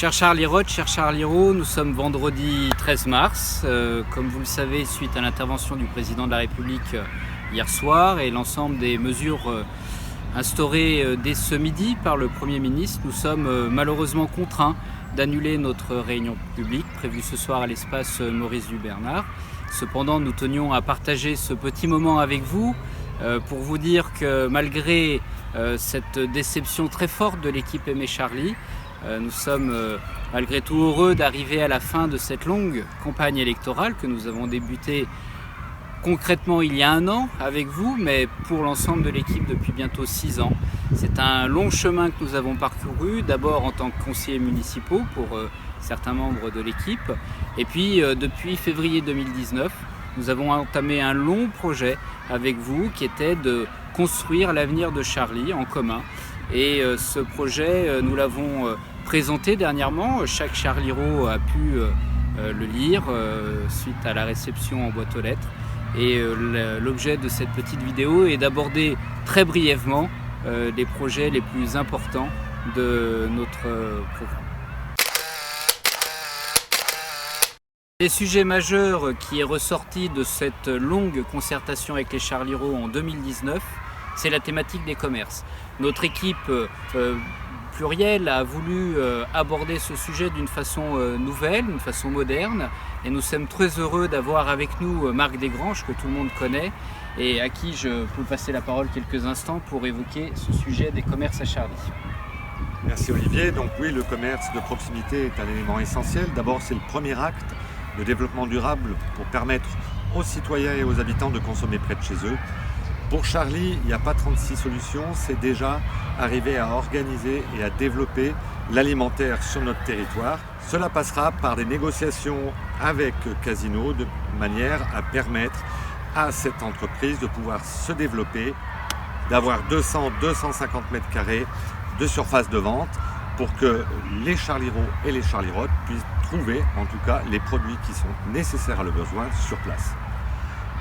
Cher Charlie Roth, cher Charlie Roth, nous sommes vendredi 13 mars. Comme vous le savez, suite à l'intervention du président de la République hier soir et l'ensemble des mesures instaurées dès ce midi par le Premier ministre, nous sommes malheureusement contraints d'annuler notre réunion publique prévue ce soir à l'espace Maurice Dubernard. Cependant, nous tenions à partager ce petit moment avec vous pour vous dire que malgré cette déception très forte de l'équipe Aimé Charlie, nous sommes malgré tout heureux d'arriver à la fin de cette longue campagne électorale que nous avons débutée concrètement il y a 1 an avec vous, mais pour l'ensemble de l'équipe depuis bientôt 6 ans. C'est un long chemin que nous avons parcouru, d'abord en tant que conseillers municipaux pour certains membres de l'équipe, et puis depuis février 2019, nous avons entamé un long projet avec vous qui était de construire l'avenir de Charlie en commun. Et ce projet, nous l'avons présenté dernièrement. Chaque Charlie Roth a pu le lire suite à la réception en boîte aux lettres. Et l'objet de cette petite vidéo est d'aborder très brièvement les projets les plus importants de notre programme. Les sujets majeurs qui est ressorti de cette longue concertation avec les Charlie Roth en 2019, c'est la thématique des commerces. Notre équipe plurielle a voulu aborder ce sujet d'une façon nouvelle, d'une façon moderne, et nous sommes très heureux d'avoir avec nous Marc Desgranges, que tout le monde connaît, et à qui je peux passer la parole quelques instants pour évoquer ce sujet des commerces à Charlie. Merci Olivier. Donc oui, le commerce de proximité est un élément essentiel. D'abord, c'est le premier acte de développement durable pour permettre aux citoyens et aux habitants de consommer près de chez eux. Pour Charlie, il n'y a pas 36 solutions, c'est déjà arriver à organiser et à développer l'alimentaire sur notre territoire. Cela passera par des négociations avec Casino de manière à permettre à cette entreprise de pouvoir se développer, d'avoir 200-250 mètres carrés de surface de vente pour que les Charlie Roth et les Charlie Roth puissent trouver en tout cas les produits qui sont nécessaires à leurs besoins sur place.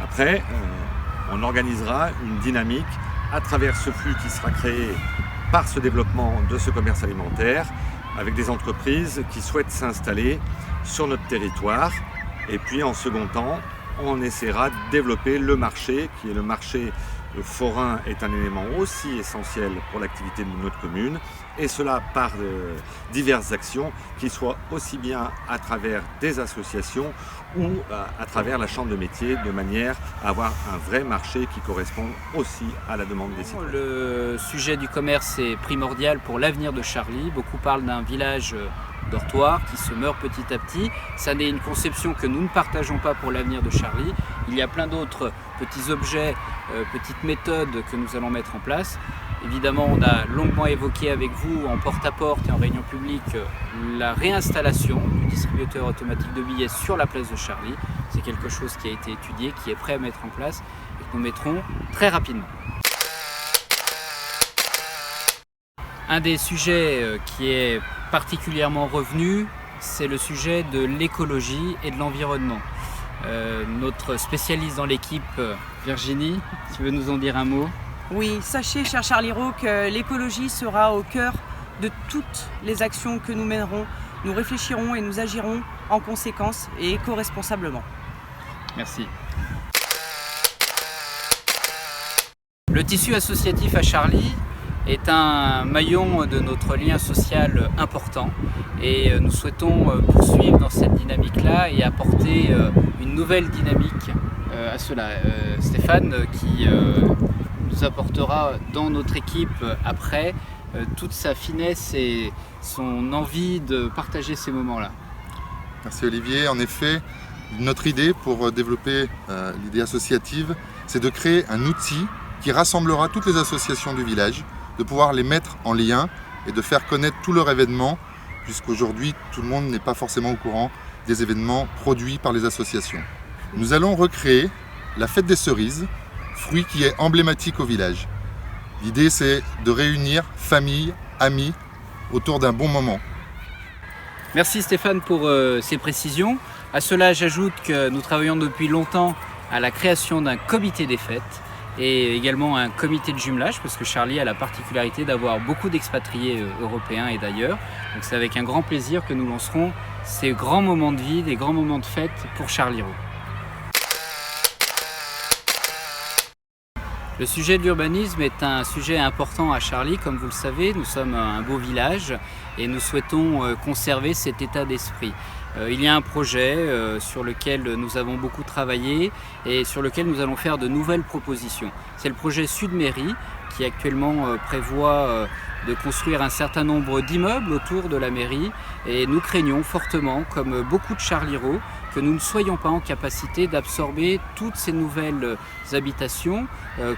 Après, on organisera une dynamique à travers ce flux qui sera créé par ce développement de ce commerce alimentaire avec des entreprises qui souhaitent s'installer sur notre territoire. Et puis en second temps, on essaiera de développer le marché, qui est le marché forain est un élément aussi essentiel pour l'activité de notre commune, et cela par diverses actions qui soient aussi bien à travers des associations ou à travers la chambre de métier, de manière à avoir un vrai marché qui correspond aussi à la demande des citoyens. Le sujet du commerce est primordial pour l'avenir de Charlie. Beaucoup parlent d'un village dortoir qui se meurt petit à petit. Ça n'est une conception que nous ne partageons pas pour l'avenir de Charlie. Il y a plein d'autres petits objets, petites méthodes que nous allons mettre en place. Évidemment, on a longuement évoqué avec vous en porte-à-porte et en réunion publique la réinstallation du distributeur automatique de billets sur la place de Charlie. C'est quelque chose qui a été étudié, qui est prêt à mettre en place et que nous mettrons très rapidement. Un des sujets qui est particulièrement revenu, c'est le sujet de l'écologie et de l'environnement. Notre spécialiste dans l'équipe, Virginie, tu veux nous en dire un mot ? Oui, sachez, cher Charlie Roth, que l'écologie sera au cœur de toutes les actions que nous mènerons. Nous réfléchirons et nous agirons en conséquence et éco-responsablement. Merci. Le tissu associatif à Charlie est un maillon de notre lien social important et nous souhaitons poursuivre dans cette dynamique-là et apporter une nouvelle dynamique à cela. Stéphane qui nous apportera dans notre équipe après toute sa finesse et son envie de partager ces moments-là. Merci Olivier. En effet, notre idée pour développer l'idée associative, c'est de créer un outil qui rassemblera toutes les associations du village, de pouvoir les mettre en lien et de faire connaître tous leurs événements, puisqu'aujourd'hui tout le monde n'est pas forcément au courant des événements produits par les associations. Nous allons recréer la fête des cerises, fruit qui est emblématique au village. L'idée, c'est de réunir famille, amis autour d'un bon moment. Merci Stéphane pour ces précisions. À cela, j'ajoute que nous travaillons depuis longtemps à la création d'un comité des fêtes et également un comité de jumelage parce que Charlie a la particularité d'avoir beaucoup d'expatriés européens et d'ailleurs. Donc c'est avec un grand plaisir que nous lancerons ces grands moments de vie, des grands moments de fête pour Charlieroux. Le sujet de l'urbanisme est un sujet important à Charlie, comme vous le savez, nous sommes un beau village et nous souhaitons conserver cet état d'esprit. Il y a un projet sur lequel nous avons beaucoup travaillé et sur lequel nous allons faire de nouvelles propositions. C'est le projet Sud-Mairie qui actuellement prévoit de construire un certain nombre d'immeubles autour de la mairie et nous craignons fortement, comme beaucoup de Charlieroux, que nous ne soyons pas en capacité d'absorber toutes ces nouvelles habitations,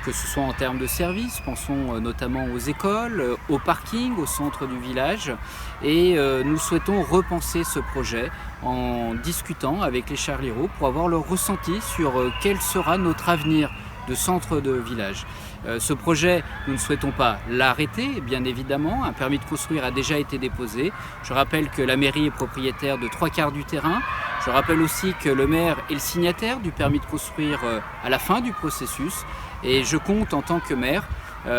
que ce soit en termes de services, pensons notamment aux écoles, aux parkings, au centre du village. Et nous souhaitons repenser ce projet en discutant avec les Charlieroux pour avoir leur ressenti sur quel sera notre avenir de centre de village. Ce projet, nous ne souhaitons pas l'arrêter, bien évidemment. Un permis de construire a déjà été déposé. Je rappelle que la mairie est propriétaire de 3/4 du terrain. Je rappelle aussi que le maire est le signataire du permis de construire à la fin du processus. Et je compte, en tant que maire,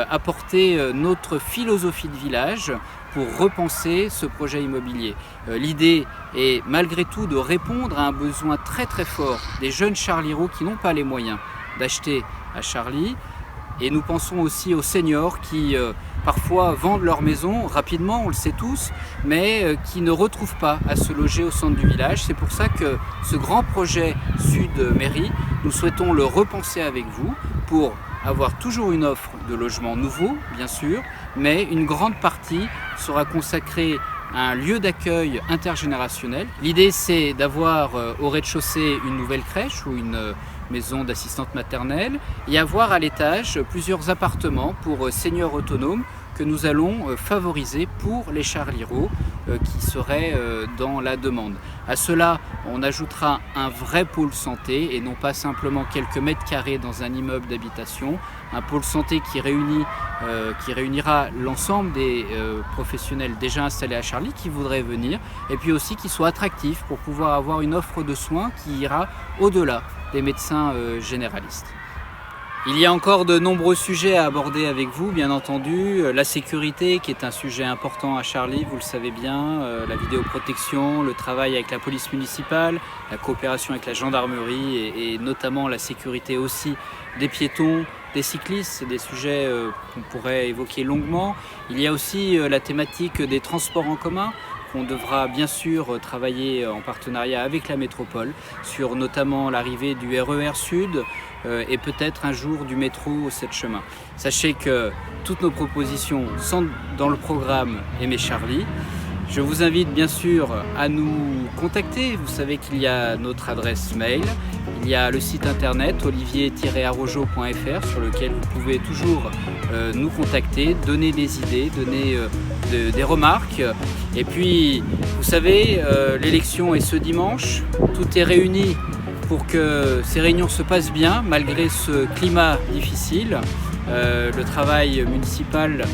apporter notre philosophie de village pour repenser ce projet immobilier. L'idée est malgré tout de répondre à un besoin très très fort des jeunes Charlieroux qui n'ont pas les moyens d'acheter à Charlie. Et nous pensons aussi aux seniors qui parfois vendent leur maison rapidement, on le sait tous, mais qui ne retrouvent pas à se loger au centre du village. C'est pour ça que ce grand projet Sud-Mairie, nous souhaitons le repenser avec vous pour avoir toujours une offre de logements nouveaux, bien sûr, mais une grande partie sera consacrée à un lieu d'accueil intergénérationnel. L'idée, c'est d'avoir au rez-de-chaussée une nouvelle crèche ou une maison d'assistante maternelle et avoir à l'étage plusieurs appartements pour seniors autonomes que nous allons favoriser pour les Charlieroux qui seraient dans la demande. À cela, on ajoutera un vrai pôle santé et non pas simplement quelques mètres carrés dans un immeuble d'habitation. Un pôle santé qui réunira l'ensemble des professionnels déjà installés à Charlie qui voudraient venir et puis aussi qui soit attractif pour pouvoir avoir une offre de soins qui ira au-delà des médecins généralistes. Il y a encore de nombreux sujets à aborder avec vous, bien entendu. La sécurité, qui est un sujet important à Charlie, vous le savez bien. La vidéoprotection, le travail avec la police municipale, la coopération avec la gendarmerie et notamment la sécurité aussi des piétons, des cyclistes. C'est des sujets qu'on pourrait évoquer longuement. Il y a aussi la thématique des transports en commun. On devra bien sûr travailler en partenariat avec la métropole sur notamment l'arrivée du RER Sud et peut-être un jour du métro 7 chemins. Sachez que toutes nos propositions sont dans le programme Aimer Charlie. Je vous invite bien sûr à nous contacter. Vous savez qu'il y a notre adresse mail, il y a le site internet olivier-arrojo.fr sur lequel vous pouvez toujours nous contacter, donner des idées, donner des remarques. Et puis, vous savez, l'élection est ce dimanche. Tout est réuni pour que ces réunions se passent bien malgré ce climat difficile. Le travail municipal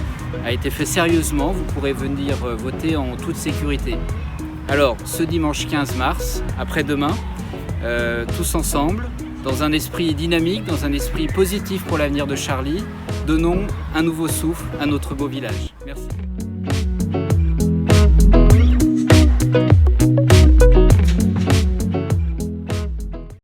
a été fait sérieusement, vous pourrez venir voter en toute sécurité. Alors, ce dimanche 15 mars, après-demain, tous ensemble, dans un esprit dynamique, dans un esprit positif pour l'avenir de Charlie, donnons un nouveau souffle à notre beau village. Merci.